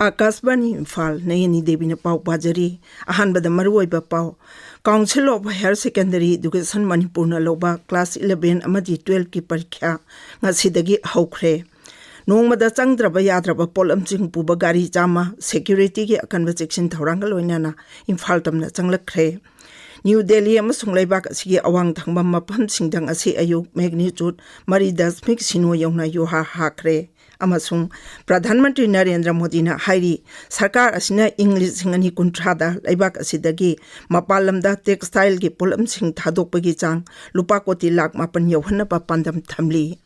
Akasbani Imphal Nayani Devi na pau pajari ahan bada maruai ba pau Council of Higher Secondary Education Manipur na loba class 11 amadi 12 ki parikha ngasidagi haukre nongmada changdraba yadraba polam ching puba gari jama security ki akanba section thaurangal oinana Imphal tamna changlakre New Delhi amasung laibak asigi awang thangba mapam singdang asi ayuk magnitude 3.0 sino yauna yoha hakre amasung Pradhan Mantri Narendra Modi na hairi sarkar asina English singani kuntrada laibak asidagi mapalamda textile gi polam sing thadokpagi chang lupa koti lakh mapan yauhana pa pandam thamli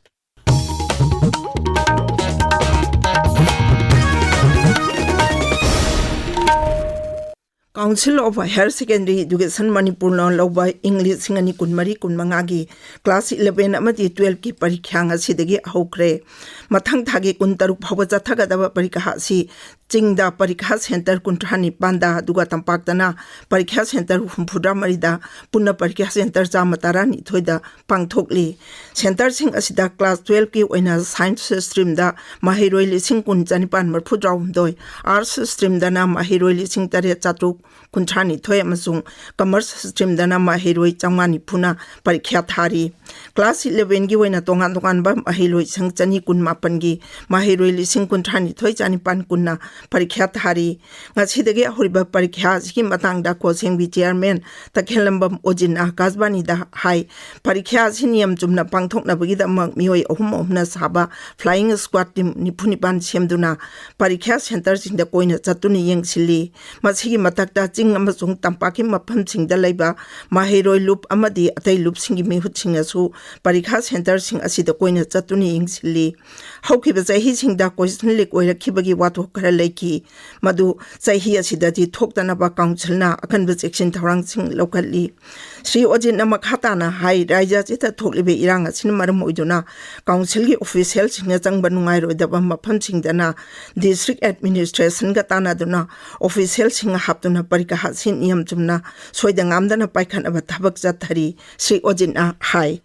Council of Higher Secondary Education Manipur na loba English singani kunmari kunmangagi class 11 amadi 12 ki parikha ngasidagi haukre mathang thagi kuntaruk phawba chathagadaba parikha si Chingda Parikha Center Kuntrani Panda Duga Tampaktana Parikha Center Humphudra Marida Puna Parikha Center Jamatarani Thoida Pangthokli Center Sing Asida Class 12 ki oina Science Stream da Mahiroi Lising Kun Janipan Marphudra Doi Arts Stream da na Mahiroi Lising Tare Chatuk Kuntrani Thoya Masung Commerce Stream da na Mahiroi Changmani Puna Parikha Thari Class 11 ki oina tongan tongan ba Mahiroi Sangchani Kun Mapan gi Mahiroi Lising Kuntrani Thoi Janipan Kunna Parikha Thari ngasidagi horiba parikha siki matangda coaching bi chairman takhelambam ojin akasbani da hai parikha siniyam chumna pangthokna bagi da mioi ahum saba flying squad team nipunipan semduna parikha center sing da koina chatuni yengsili masigi matakta ching amasung tampaki mapam sing da leiba mahiroi loop amadi atai loop singi mihut sing asu parikha center sing asida koina chatuni yengsili haukiba jahi sing da question lik oirakibagi wato kara ki madu sahi asidati thoktana ba council na akan section tharang sing locally Sri Ojin na makhatana hai raja chita thoklibe iranga sin maram oiduna council gi official sing na changba nungai ro da mapam sing dana district administration ga tana duna official sing haptuna parika hasin niam chumna soidangam dana paikhan aba thabak jathari Sri Ojin na hai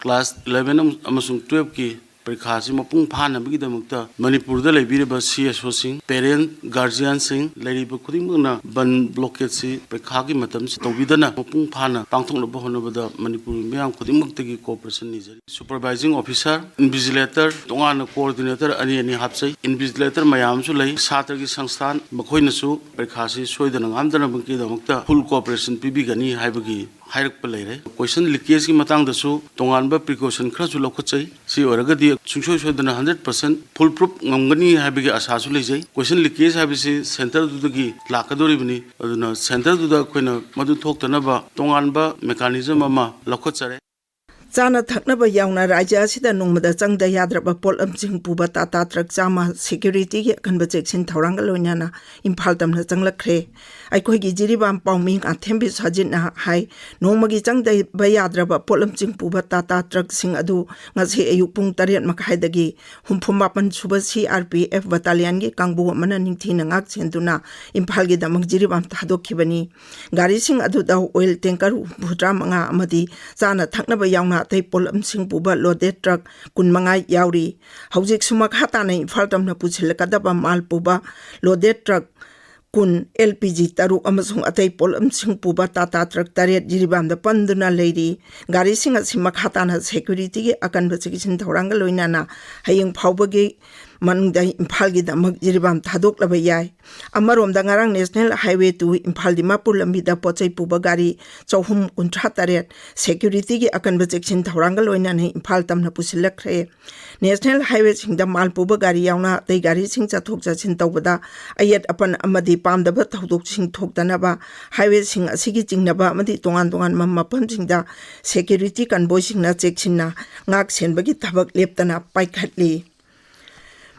class 11 amasung 12 ki Parikha si mapung phana bagi damukta Manipur da laibireba CSO sing parent guardian sing lairiba khudingna ban blockade si parikha gi matam si tawbidana mapung phana pangthokna bahona bada Manipur meyam khudingmakta gi cooperation nijari supervising officer invigilator tongana coordinator ani hapsai invigilator mayam su lai satra gi sangstan makhoina su parikha si soidana ngamdana bagi damukta full cooperation pibigani haibagi Hairak Palere, question leakage ki matang dasu, tonganba precaution kharasu lokachai, si oragadi sungsho shodana 100% foolproof ngamgani habigi asasu lejai, question leakage habisi center dudagi lakadori bini, aduna center duda koina madu thoktanaba tonganba mechanism ama lokachare. Chana thaknaba yauna raja asida nongmada changda yadraba polam ching puba tata truck chama security gi akanba section thauranga loinana Imphal tamna changlakre aikoi gi jiribam pauming athembi sajina hai nongmagi changda ba yadraba polam ching puba tata truck sing adu ngasi ayuk pung 8 makhai dagi humphum suba CRPF battalion gi kangbu mana ningthina ngak chenduna Imphal gi damang jiribam thadokhibani gari sing adu da oil tanker bhutra manga amadi chana thaknaba yauna Tay polam sing puba loaded truck kun mangai yauri haujik sumak hata na Imphal tamna puchil kadaba mal puba loaded truck kun LPG taru amasung atay polam sing puba tata truck tariat jiribam da panduna lady gari sing at simak hata na security gi akan bachikin thoranga loinana hayeng phawbagi manungda Imphal gi damak jiribam thadok laba yai amarom da ngarang national highway to Imphal Dimapur lambi da pochai puba gari chauhum kuntra taret security gi akan bacheksin thoranga loina ne Imphal tamna pusilakre national highway sing da mal puba gari yauna tei gari sing chathok chachin tawbada ayat apan amadi pamdaba thodok sing thoktana ba highway sing asigi chingnaba amadi tongan mapam sing da security convoy sing na cheksinna ngak senbagi thabak leptana paikhatli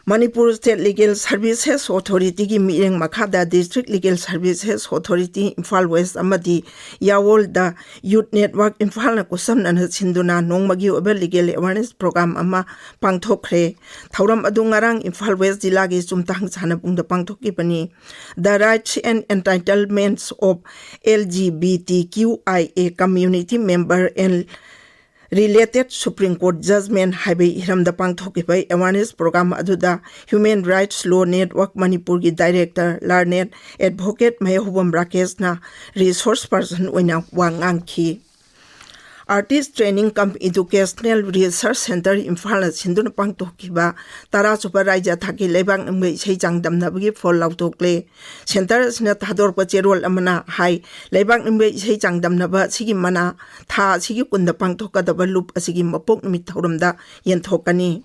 Manipur State Legal Services Authority ki mireng makhada District Legal Services Authority Imphal West amadi Yawol da Youth Network Imphal na kusam na sinduna nongmagi oba legal awareness program ama pangthokre thauram adu ngarang Imphal West jila gi chumtang chana pungda pangthokki pani The Rights and Entitlements of LGBTQIA Community Member and related Supreme Court judgment haibai hiramda pangthokibai awareness program aduda Human Rights Law Network Manipur gi director learned advocate Mayhubam Rakesh na resource person oina wangang khi Artist Training Camp Educational Research Center Imphal Sinduna Pangtokiba Tara Superraja Taki Lebang Ngai Sei Jangdam Nabagi for Lautokle Center Sina Tador Pacherol Amana Hai Lebang Ngai Sei Jangdam Naba Sigi Mana Tha Sigi Kunda Pangtoka the Balup Asigi Mapok Mithoramda Yentokani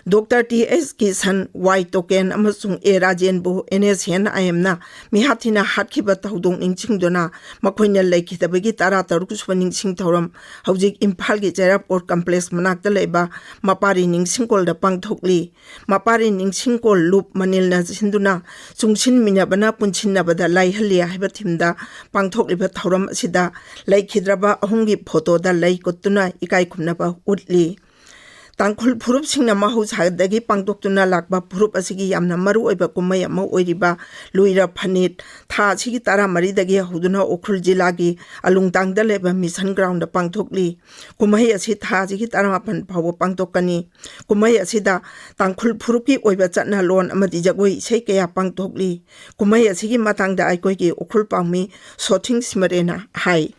Dr. T.S. Kisan Y token amasung A Rajen bu NSN IMna mihatina hatkiba taudong ningching dona makoina laikhitabagi tara tarukuswa ningching thoram hojik Imphal gi Jairapur complex manakta leba mapari ningching kol da pangthokli mapari ningching kol loop manilna sinduna chungsin minabana punchinna bada laihali haiba thimda pangthokliba thoram asida laikhidraba ahungi photo da laikotuna ikai khumnaba utli Tangkul Purup Singna Mahu Sadagi Pangtokuna Lakba Purup Asigi Yamna Maru Eba Kumaya Mo Oiriba Luira Panit Tha Sigi Tara Maridagi Huduna Okrul Jilagi Alung Tangda Leba Mission Ground Pangtokli Kumaya Sita Sigi Taramapan Power Pangtokani Kumaya Sida Tangkul Purupi Oiba Chatna Lon Amadijagoi Sekaya Pangtokli Kumaya Sigi Matangda Aikogi Okrul Pangmi Sorting Smarena Hai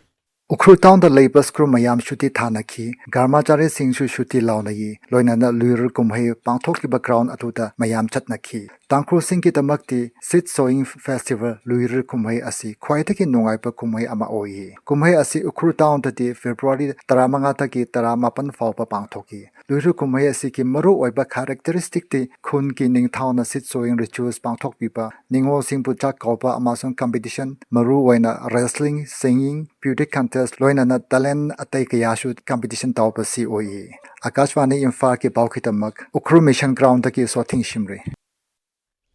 Ukhru town the labor screw mayam shuti thanaki garmachari singsu shuti launai loinana luir kumhai pangthok ki background atuda mayam chatnaki tangkru sing ki tamakti sit sewing festival luir kumhai asi khwaitaki nongai pa kumhai ama oi kumhai asi ukhru town the February 15 ta ki 18 faw pa pangthoki luir kumhai asi ki maru oiba characteristic ti khun ki ning town na sit sewing rituals pangthok pipa ningo singpu chak kaupa amasung competition maru oina wrestling singing beauty contest loinana talent atai kaya shoot competition tawpa COE Akashwani Imphal ki bawkhitamak ukhru mission ground ki sothing shimre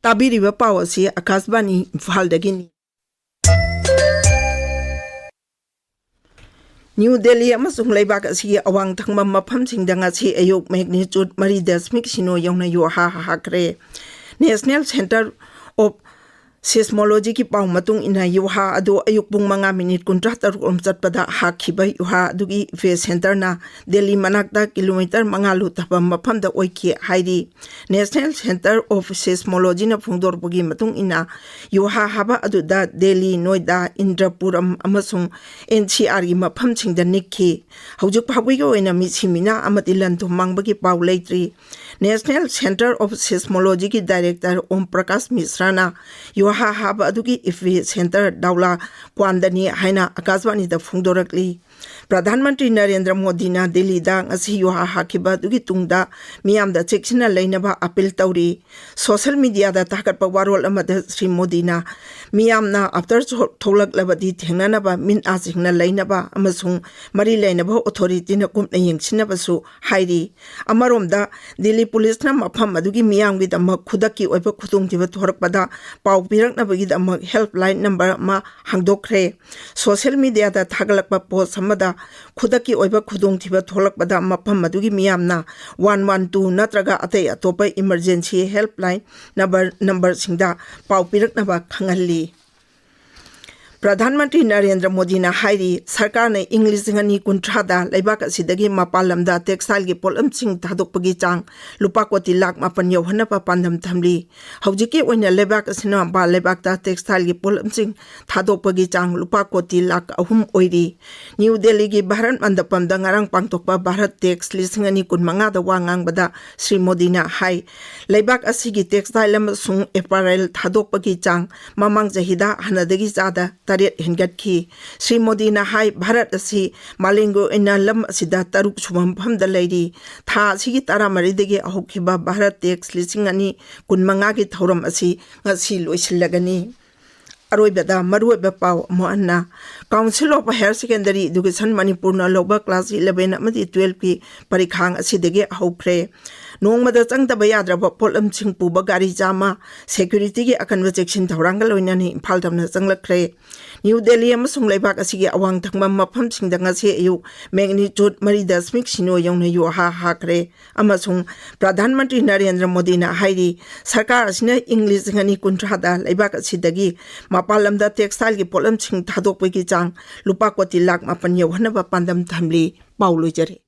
Tabiriba Pawasi Akashwani Imphal dagini New Delhi amasung leibak asi awang thangma maphamsingda ngasi ayuk magnitude 3.0 sino yongna yo ha kre National Center of Seismology ki pau matung ina yuha adu ayuk pung manga minute kuntra tarum chatpada hakhiba yuha adugi fe center na Delhi manakta kilometer mangalu tabam maphamda oiki hairi National Center of Seismology na phungdor bugi matung ina yuha haba adu da Delhi Noida Indrapuram amasung NCR gi mapham singda nikhi haujuk phagwi go ina michimina amati lantu mangbagi pau leitri National Center of Seismology ki director Om Prakash Mishra na yuha haba adugi ifi center daula kwandani haina Akashwani da phungdorakli Pradhan Mantri Narendra Modi na Delhi da ngasi yuha hakiba adugi tungda miyam da chekchina leinaba appeal tawri social media da takatpa warol amada Sri Modi na miyam na after tholak labadi thengnanaba min asingna leinaba amasung mari leinaba authority na kumna yengsinaba su hairi amarom da Delhi police na mafam adugi miyam gi da khudaki oiba khutung jiba thorakpada pau pirak na bagi da helpline number ma hangdokre social media da thagalakpa post samada khudaki oiba khudung thiba tholakpada mafam adugi miyam na 112 natraga atei atopa emergency helpline number singda pau pirak na ba khangalli Pradhan Mantri Narendra Modi na hairi sarkar na English ngani kuntrada laibak asidagi mapalamda textile gi polam sing thadokpagi chang lupa koti lakh mapan yohana pa pandam thamli haujiki oina laibak asina ba laibak ta textile gi polam sing thadokpagi chang lupa koti lakh ahum oiri New Delhi gi Bharat Mandapam da ngarang pangtokpa Bharat Tax lisingani kunmanga da wangang bada Sri Modi na hai laibak asigi textile amasung apparel thadokpagi chang mamang jahida hanadagi jada Tarit Hingatki Sri Modi na hai Bharat asi malingo ina lam asida taruk sumam phamda leiri tha sigi tara maridagi ahokhiba Bharat Tax lisingani kunmanga gi thoram asi ngasi loisilagani Aroibada maruiba pau mo anna Council of Higher Secondary Education Manipur na loba class 11 amadi 12 ki parikhang asidagi ahokre Nongmada changdaba yadraba polam sing puba gari jama security gi akanwa section thaurangal oinani Imphal tamna changlakre New Delhi amasung leibak asigi awang thangma mafam singda ngase ayu magnitude 3.0 sino yongna yu ha kre amasung Pradhan Mantri Narendra Modi na hairi sarkar asina English ngani kuntrada leibak asidagi mapalamda textile gi polam sing thadokpagi chang lupa koti lakh mapan yohana ba pandam thamli paulojare